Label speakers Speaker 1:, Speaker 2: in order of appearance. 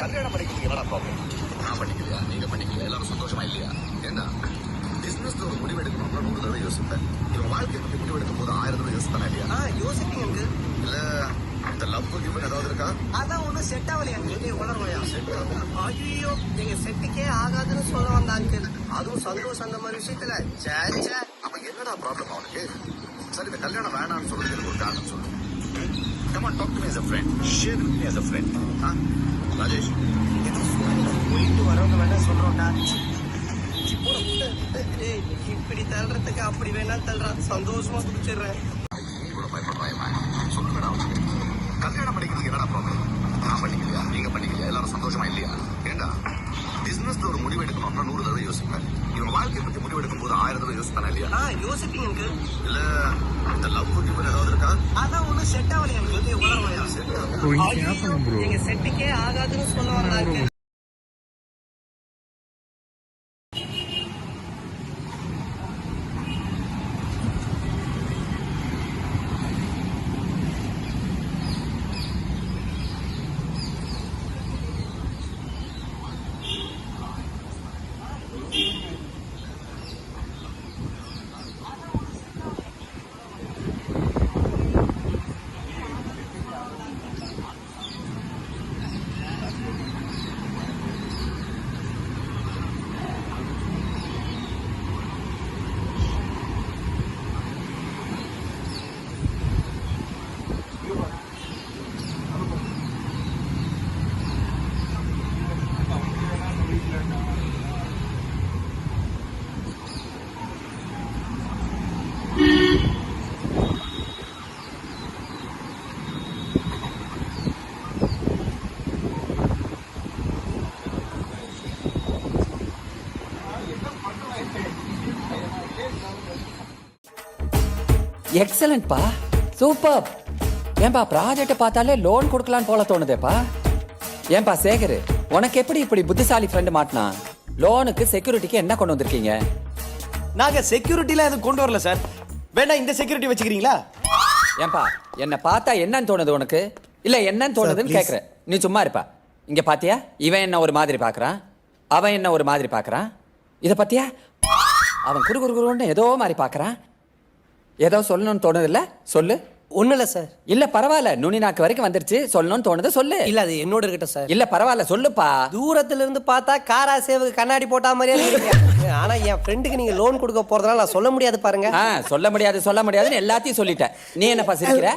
Speaker 1: கல்யாணம் பண்ணிக்கிறதுக்கு என்னடா ப்ராப்ளம்? நான் பண்ணிக்கலையா, நீங்க பண்ணிக்கலையா, எல்லாரும் சந்தோஷமா இல்லையா? ஏன்னா பிசினஸ்ல ஒரு முடிவு எடுக்கணும்னா 100 தடவை யோசிப்பேன். இவன் வாழ்க்கையை பத்தி முடிவு எடுக்கும் போது 1000 தடவை யோசிப்பேன் இல்லையா?
Speaker 2: யோசிப்பீங்க
Speaker 1: இல்ல இந்த லவ் கிவ் ஏதாவது இருக்கா?
Speaker 2: அதான் ஒன்றும் செட் ஆகலையா? உணர்வையா செட் ஆகும்? ஐயோ எங்க செட்டுக்கே ஆகாதுன்னு சொல்ல வந்தாங்க. அதுவும் சந்தோஷம் அந்த மாதிரி விஷயத்துல சேச்சே.
Speaker 1: அப்ப என்னடா ப்ராப்ளம் அவனுக்கு? சரி இந்த கல்யாணம் வேணாம்னு சொல்றதுக்கு ஒரு காரணம் சொல்லு. Come on, talk to me as a friend. Share with me as a friend. Rajesh,
Speaker 2: போயிட்டு வரவங்க வேணா சொல்றோம்டா. இப்படி தள்ளுறதுக்கு அப்படி வேணா தள்ளுறான். சந்தோஷமா குடிச்சிடுறேன்.
Speaker 1: இவ்வளவு பயப்படுறாயமா? சொல்லுங்கடா அவனுக்கு. கல்யாணம் பண்ணிக்கிறதுக்கு என்னடா ப்ராப்ளம்? நான் பண்ணிக்கலையா, நீங்க பண்ணிக்கலையா, எல்லாரும் சந்தோஷமா இல்லையா? ஏண்டா பிசினஸ்ல ஒரு முடிவு எடுக்கணும்னா 100 தடவை யோசிப்பேன். இவன் வாழ்க்கையை பத்தி முடிவு எடுக்கும் போது 1000 தடவை யோசிப்பேன் இல்லையா?
Speaker 2: யோசிப்பீங்க
Speaker 1: இல்ல இந்த லவ் கிவ் ஏதாவது இருக்கா?
Speaker 2: அதான் ஒன்றும் செட் ஆகலையா? உணர்வையா எங்க செட்டுக்கே ஆகாதுன்னு சொல்ல வந்தாங்க.
Speaker 3: எக்ஸலன்ட் பா, சூப்பர். ஏன்பா ப்ராஜெக்ட் பார்த்தாலே லோன் கொடுக்கலான்னு போல தோணுதேப்பா. ஏன்பா சேகர், உனக்கு எப்படி இப்படி புத்திசாலி ஃப்ரெண்ட் மாட்டினா? லோனுக்கு செக்யூரிட்டிக்கு என்ன கொண்டு வந்திருக்கீங்க?
Speaker 4: நாங்க செக்யூரிட்டிலாம் எதுவும் கொண்டு வரல சார். வேணா இந்த செக்யூரிட்டி வச்சுக்கிறீங்களா?
Speaker 3: ஏன்பா என்ன பார்த்தா என்னன்னு தோணுது உனக்கு? இல்ல என்னன்னு தோணுதுன்னு கேக்குறேன். நீ சும்மா இருப்பா. இங்க பாத்தியா, இவன் என்ன ஒரு மாதிரி பாக்குறான், அவன் என்ன ஒரு மாதிரி பாக்குறான். இத பாத்தியா, அவன் குறு குறு குருன்னு ஏதோ மாதிரி பாக்குறான். ஏதோ சொல்லணும்னு தோணுது இல்ல? சொல்லு.
Speaker 2: ஒன்றும் இல்லை சார்.
Speaker 3: இல்ல பரவாயில்ல, நுனி நாக்கு வரைக்கும் வந்துருச்சு. சொல்லணும்னு தோணுது சொல்லு.
Speaker 2: இல்ல அது என்னோட இருக்கட்டும் சார்.
Speaker 3: இல்ல பரவாயில்ல சொல்லுப்பா.
Speaker 2: தூரத்துல இருந்து பார்த்தா காரா சேவுக்கு கண்ணாடி போட்டா மாதிரியே இருக்கு. ஆனா என் ஃப்ரெண்டுக்கு நீங்க லோன் கொடுக்க போறதுனால நான் சொல்ல முடியாது பாருங்க.
Speaker 3: சொல்ல முடியாதுன்னு எல்லாத்தையும் சொல்லிட்டேன். நீ என்ன சிரிக்கிற?